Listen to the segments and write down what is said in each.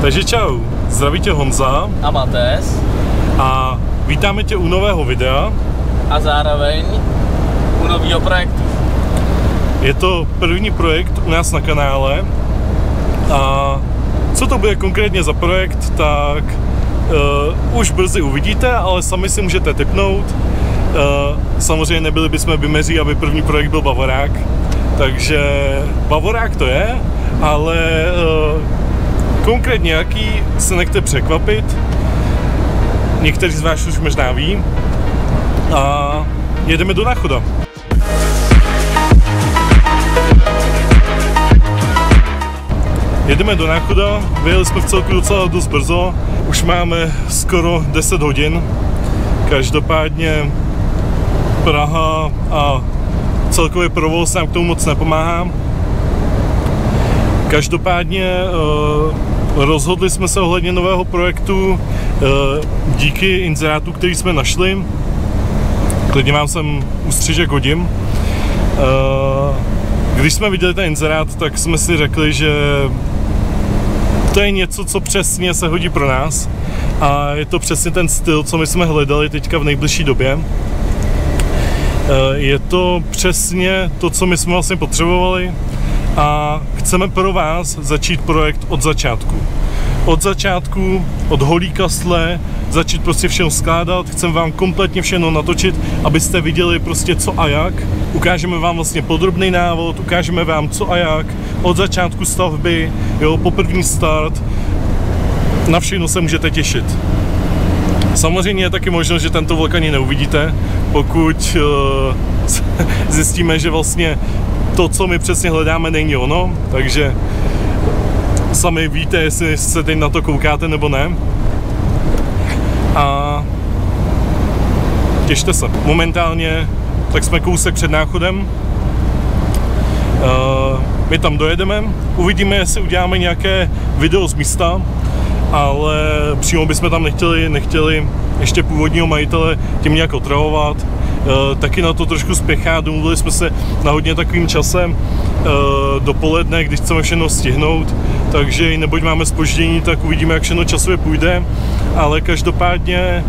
Takže čau, zdraví tě Honza a Mates a vítáme tě u nového videa a zároveň u nového projektu. Je to první projekt u nás na kanále a co to bude konkrétně za projekt, tak už brzy uvidíte, ale sami si můžete tipnout. Samozřejmě nebyli bychom bimeří, aby první projekt byl Bavorák, takže Bavorák to je, ale konkrétně jaký se nechte překvapit, někteří z vás už možná ví a jedeme do Náchoda. Jedeme do Náchoda, vyjeli jsme v celku docela dost brzo, už máme skoro 10 hodin, každopádně Praha a celkově provoz nám k tomu moc nepomáhá. Každopádně rozhodli jsme se ohledně nového projektu díky inzerátu, který jsme našli. Klidně vám sem ústřižek hodím. Když jsme viděli ten inzerát, tak jsme si řekli, že to je něco, co přesně se hodí pro nás. A je to přesně ten styl, co my jsme hledali teďka v nejbližší době. Je to přesně to, co my jsme vlastně potřebovali. A chceme pro vás začít projekt od začátku. Od začátku, od holí kastle, začít prostě všechno skládat, chceme vám kompletně všechno natočit, abyste viděli prostě co a jak. Ukážeme vám vlastně podrobný návod, ukážeme vám co a jak, od začátku stavby, jo, po první start. Na všechno se můžete těšit. Samozřejmě je taky možnost, že tento vlog ani neuvidíte, pokud zjistíme, že vlastně to, co my přesně hledáme, není ono, takže sami víte, jestli se teď na to koukáte nebo ne. A těšte se. Momentálně tak jsme kousek před Náchodem. My tam dojedeme, uvidíme, jestli uděláme nějaké video z místa, ale přímo bychom tam nechtěli ještě původního majitele tím nějak otravovat. Taky na to trošku spěchá, domluvili jsme se na hodně takovým časem dopoledne, když chceme všechno stihnout, takže neboť máme zpoždění, tak uvidíme, jak všechno časově půjde, ale každopádně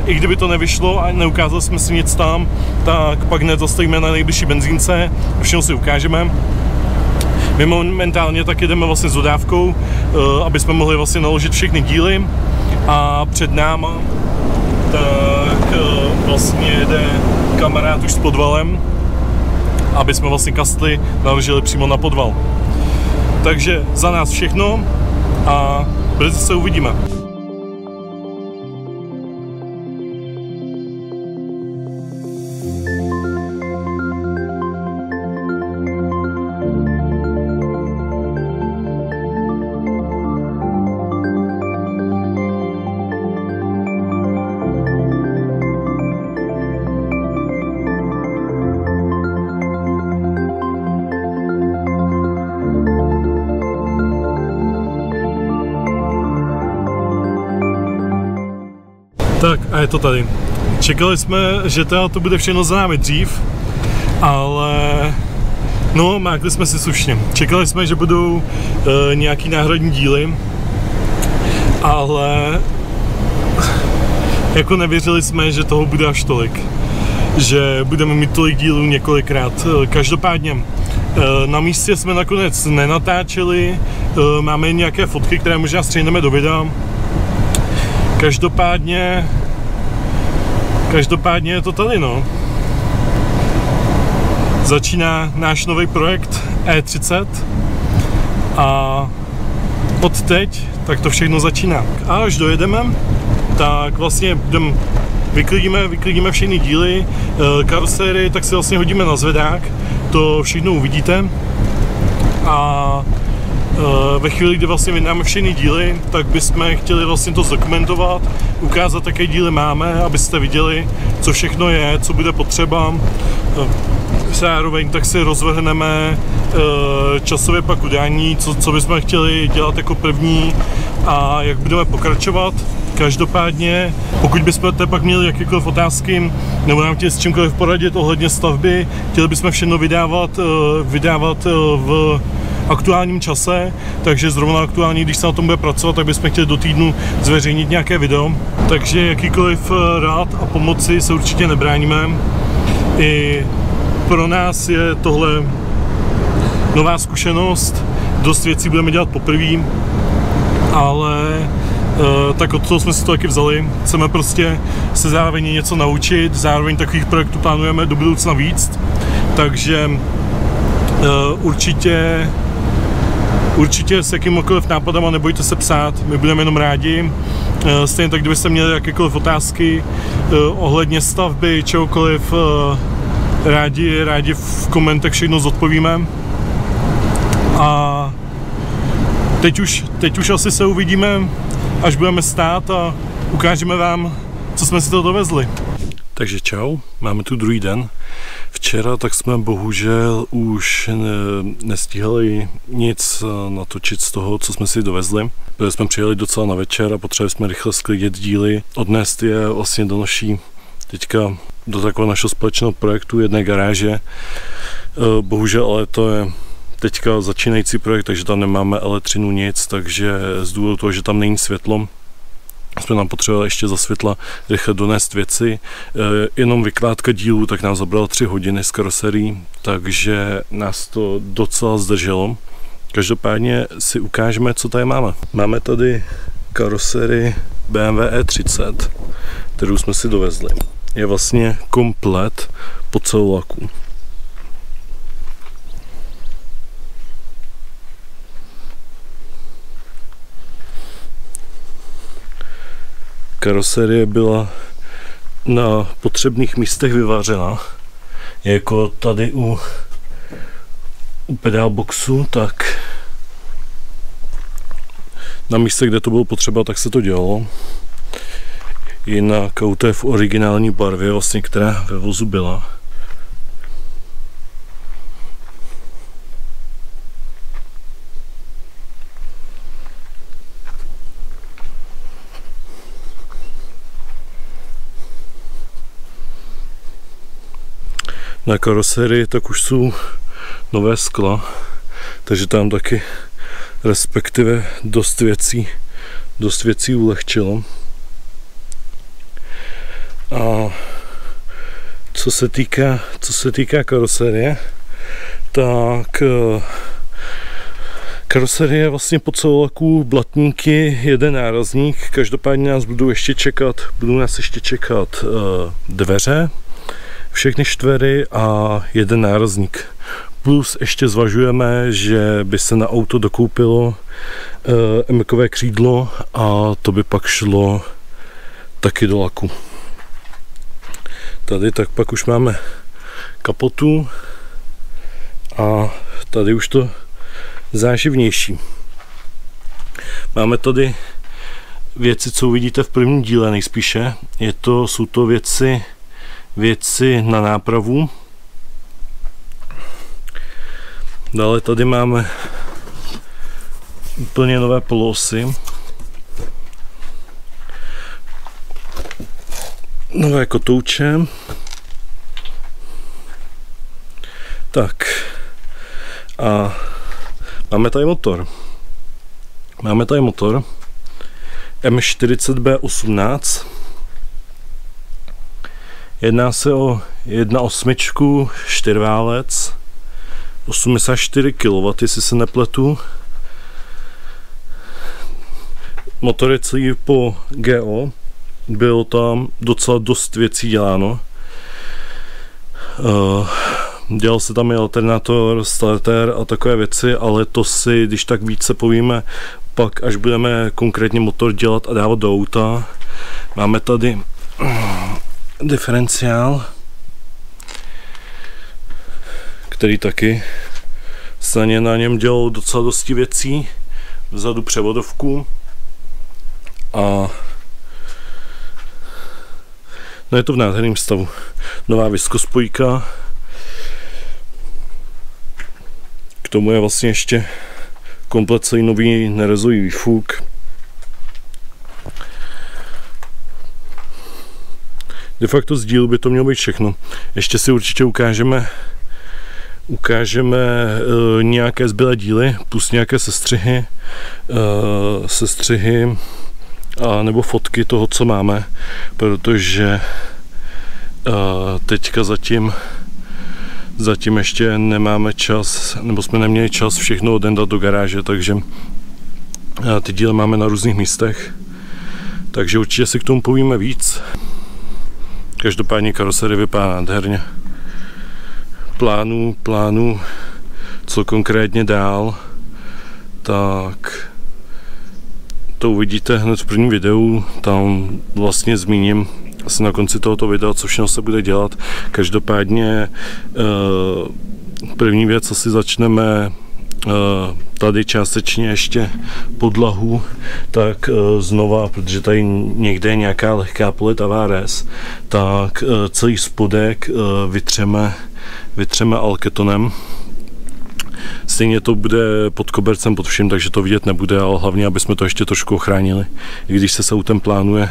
i kdyby to nevyšlo a neukázali jsme si nic tam, tak pak hned zastavíme na nejbližší benzínce a všechno si ukážeme. My momentálně tak jedeme vlastně s dodávkou, aby jsme mohli vlastně naložit všechny díly a před náma tak vlastně jede kamarád už s podvalem, aby jsme vlastně kastly naložili přímo na podval. Takže za nás všechno a brzy se uvidíme. Tak a je to tady. Čekali jsme, že teda to bude všechno za námi dřív, ale no, mákli jsme si slušně. Čekali jsme, že budou nějaký náhradní díly, ale jako nevěřili jsme, že toho bude až tolik. Že budeme mít tolik dílů několikrát. Každopádně na místě jsme nakonec nenatáčeli, máme nějaké fotky, které možná střihneme do videa. Každopádně je to tady, no. Začíná náš nový projekt E30 a od teď tak to všechno začíná. A až dojedeme, tak vlastně vyklidíme všechny díly, karosérii, tak si vlastně hodíme na zvedák, to všechno uvidíte. A ve chvíli, kdy vlastně vydáme všechny díly, tak bychom chtěli vlastně to zdokumentovat, ukázat, jaké díly máme, abyste viděli, co všechno je, co bude potřeba. Zároveň tak si rozvrhneme časově pak udání, co bychom chtěli dělat jako první a jak budeme pokračovat. Každopádně, pokud byste pak měli jakékoliv otázky, nebo nám chtěli s čímkoliv poradit ohledně stavby, chtěli bychom všechno vydávat v aktuálním čase, takže zrovna aktuálně, když se na tom bude pracovat, tak bychom chtěli do týdnu zveřejnit nějaké video. Takže jakýkoliv rád a pomoci se určitě nebráníme. I pro nás je tohle nová zkušenost, dost věcí budeme dělat poprvé, ale tak od toho jsme si to taky vzali. Chceme prostě se zároveň něco naučit, zároveň takových projektů plánujeme do budoucna víc, takže určitě s jakýmkoliv nápadama nebojte se psát, my budeme jenom rádi. Stejně tak, kdybyste měli jakékoliv otázky ohledně stavby, čehokoliv, rádi v komentech všechno zodpovíme. A teď už asi se uvidíme, až budeme stát a ukážeme vám, co jsme si to dovezli. Takže čau, máme tu druhý den. Včera tak jsme bohužel už nestíhali nic natočit z toho, co jsme si dovezli. Protože jsme přijeli docela na večer a potřebovali jsme rychle sklidit díly, odnést je vlastně do naší, teďka do takového našeho společného projektu jedné garáže. Bohužel ale to je teďka začínající projekt, takže tam nemáme elektřinu nic, takže z důvodu toho, že tam není světlo, jsme nám potřebovali ještě za světla rychle donést věci. Jenom vykládka dílů tak nám zabralo 3 hodiny z karoserií, takže nás to docela zdrželo. Každopádně si ukážeme, co tady máme. Máme tady karoserii BMW E30, kterou jsme si dovezli. Je vlastně komplet po celou laku. Karoserie byla na potřebných místech vyvařena, jako tady u pedál boxu, tak na místech, kde to bylo potřeba, tak se to dělalo. Jinak auto je v originální barvě, vlastně, která ve vozu byla. Na karoserii tak už jsou nové skla, takže tam taky respektive dost věcí ulehčilo. A co se týká karoserie, tak karoserie je vlastně po celou laku blatníky, jeden nárazník, každopádně nás budou nás ještě čekat dveře, všechny štvery a jeden nárazník. Plus ještě zvažujeme, že by se na auto dokoupilo emekové křídlo a to by pak šlo taky do laku. Tady tak pak už máme kapotu a tady už to záživnější. Máme tady věci, co uvidíte v prvním díle nejspíše. Jsou to věci na nápravu. Dále tady máme úplně nové poloosy. Nové kotouče. Tak. A máme tady motor. M40B18. Jedná se o 1.8 čtyřválec, 84 kW, jestli se nepletu. Motor je celý po GO, bylo tam docela dost věcí děláno. Dělal se tam i alternátor, starter a takové věci, ale to si, když tak více povíme, pak až budeme konkrétně motor dělat a dávat do auta. Máme tady diferenciál, který taky se na něm dělalo docela dosti věcí. Vzadu převodovku a no je to v nádherném stavu. Nová viskospojka, k tomu je vlastně ještě komplet celý nový nerezový výfuk. De facto z dílu by to mělo být všechno. Ještě si určitě Ukážeme nějaké zbylé díly plus nějaké sestřihy a nebo fotky toho, co máme, protože teďka zatím ještě nemáme čas, nebo jsme neměli čas všechno odendat do garáže, takže ty díly máme na různých místech, takže určitě si k tomu povíme víc. Každopádně karoserie vypadá nádherně. Plánu, co konkrétně dál, tak to uvidíte hned v prvním videu. Tam vlastně zmíním asi na konci tohoto videa, co všechno se bude dělat. Každopádně první věc, asi začneme tady částečně ještě podlahu, tak znova, protože tady někde je nějaká lehká politavá rez, tak celý spodek vytřeme alketonem. Stejně to bude pod kobercem, pod vším, takže to vidět nebude, ale hlavně, aby jsme to ještě trošku ochránili. I když se autem plánuje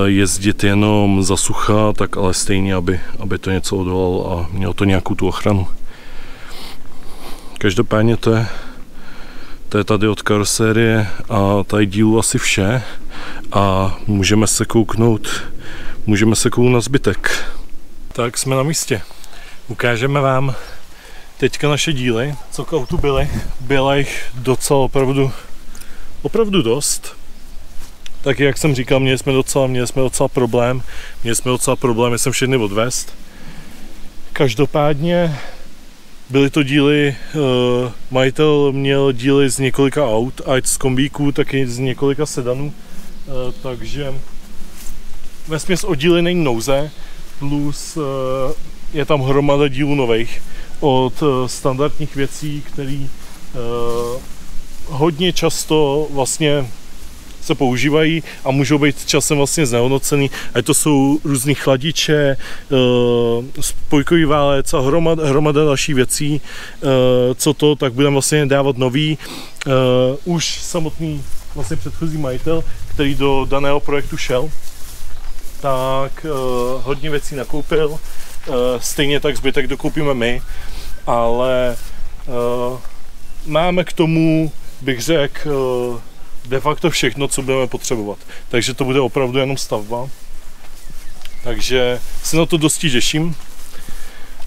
jezdit jenom za sucha, tak ale stejně, aby to něco odolalo a mělo to nějakou tu ochranu. Každopádně to je tady od karosérie a tady dílu asi vše a můžeme se kouknout na zbytek. Tak jsme na místě. Ukážeme vám teďka naše díly, co k autu byly. Byla jich docela opravdu dost. Tak jak jsem říkal, měli jsme docela problém. Měli jsme docela problém, jsem všechny odvést. Každopádně byly to díly, majitel měl díly z několika aut, ať z kombíků, tak i z několika sedanů, takže vesměs o díly není nouze, plus je tam hromada dílů nových od standardních věcí, které hodně často vlastně se používají a můžou být časem vlastně znehodnocený. Ať to jsou různý chladiče, spojkový válec a hromada dalších věcí, tak budeme vlastně dávat nový. Už samotný vlastně předchozí majitel, který do daného projektu šel, tak hodně věcí nakoupil. Stejně tak zbytek dokoupíme my, ale máme k tomu, bych řekl, de facto všechno, co budeme potřebovat. Takže to bude opravdu jenom stavba. Takže se na to dosti těším.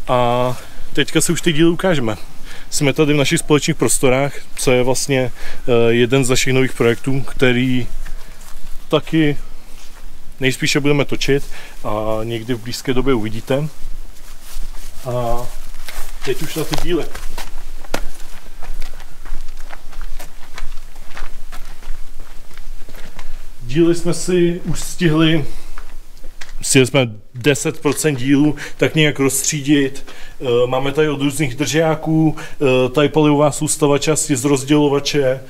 A teďka si už ty díly ukážeme. Jsme tady v našich společných prostorách, co je vlastně jeden z našich nových projektů, který taky nejspíše budeme točit a někdy v blízké době uvidíte. A teď už na ty díly. Díly jsme si už stihli jsme 10% dílů tak nějak rozstřídit. Máme tady od různých držiáků, tady palivová soustava, části z rozdělovače,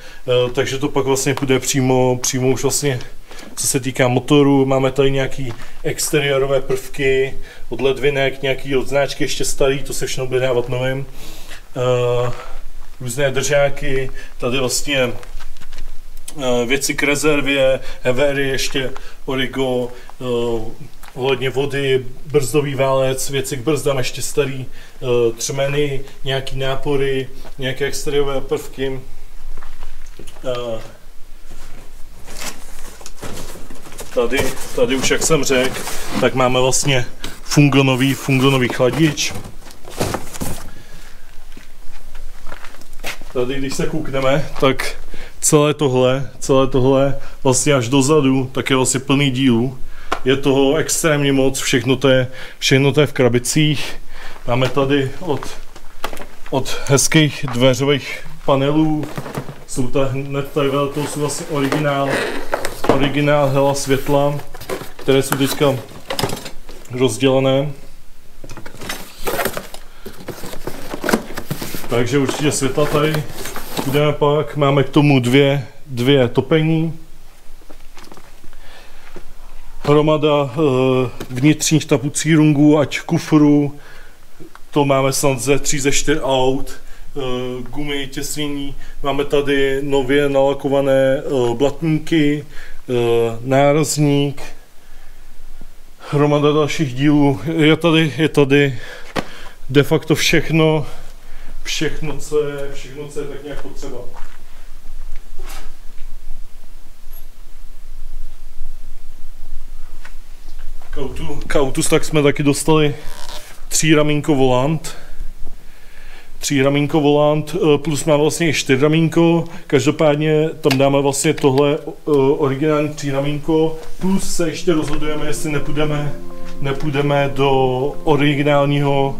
takže to pak vlastně půjde přímo už vlastně, co se týká motoru. Máme tady nějaký exteriérové prvky od ledvinek, nějaký od značky ještě starý, to se všechno bude dávat novým. Různé držáky, tady vlastně věci k rezervě, hevery, ještě origo, ohledně vody, brzdový válec, věci k brzdám ještě starý, třmeny, nějaký nápory, nějaké exteriérové prvky. Tady už, jak jsem řekl, tak máme vlastně fungonový chladič. Tady, když se koukneme, tak celé tohle vlastně až dozadu, tak je vlastně plný dílů. Je toho extrémně moc, všechno to je v krabicích. Máme tady od hezkých dveřových panelů, jsou hned tady to jsou vlastně originál hela světla, které jsou teďka rozdělené. Takže určitě světla tady budeme pak, máme k tomu dvě topení. Hromada vnitřních tapucí rungů, ať kufru, to máme snad ze 3 ze 4 aut, gumy, těsnění, máme tady nově nalakované blatníky, nárazník, hromada dalších dílů, je tady de facto všechno, co je tak nějak potřeba. K autu tak jsme taky dostali 3ramínko volant. 3ramínko volant plus má vlastně i 4ramínko. Každopádně tam dáme vlastně tohle originální 3ramínko. Plus se ještě rozhodujeme, jestli nepůjdeme do originálního,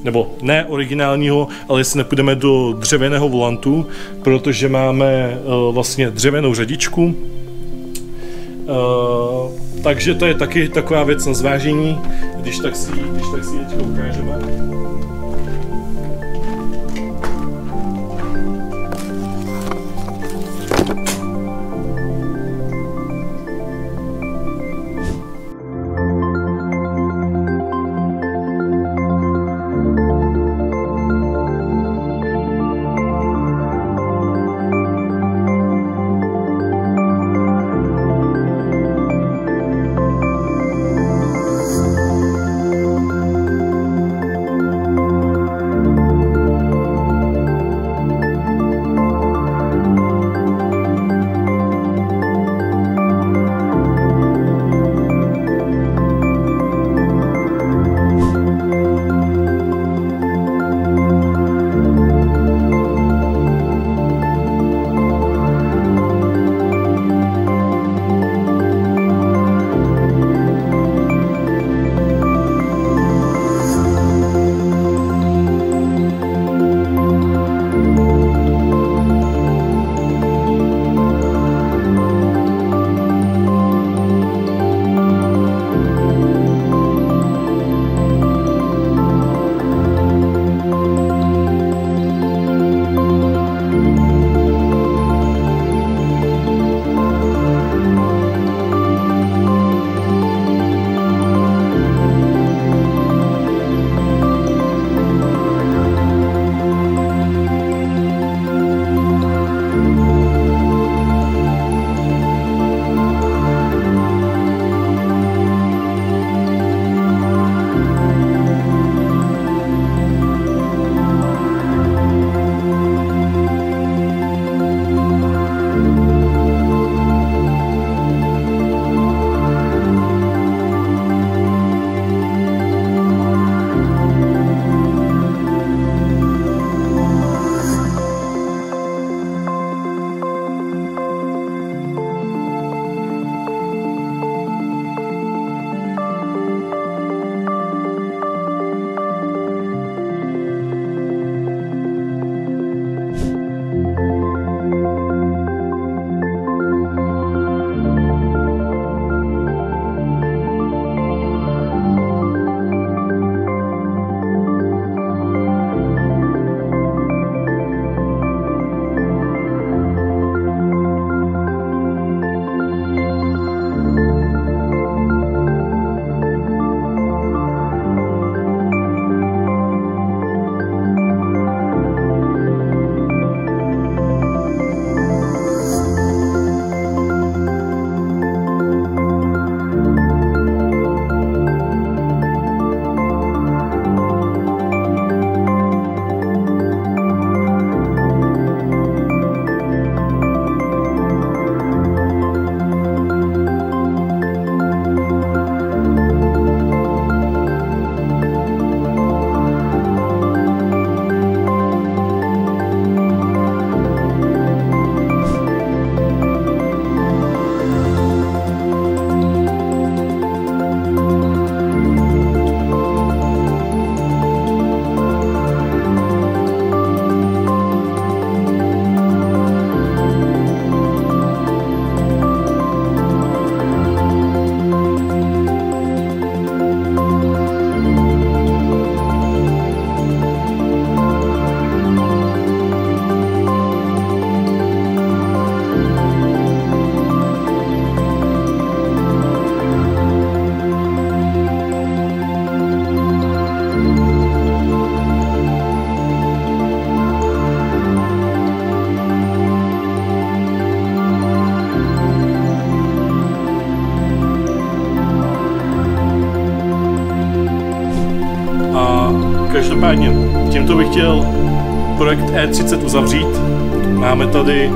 nebo ne originálního, ale jestli nepůjdeme do dřevěného volantu, protože máme vlastně dřevěnou řadičku. Takže to je taky taková věc na zvážení, když tak si teďka ukážeme. Každopádně, tímto bych chtěl projekt E30 uzavřít. Máme tady,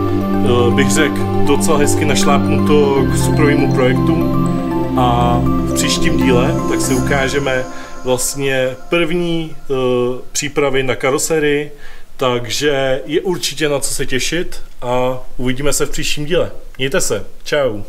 bych řekl, docela hezky našlápnuto k suprovému projektu a v příštím díle tak si ukážeme vlastně první přípravy na karoserii, takže je určitě na co se těšit a uvidíme se v příštím díle. Mějte se, čau.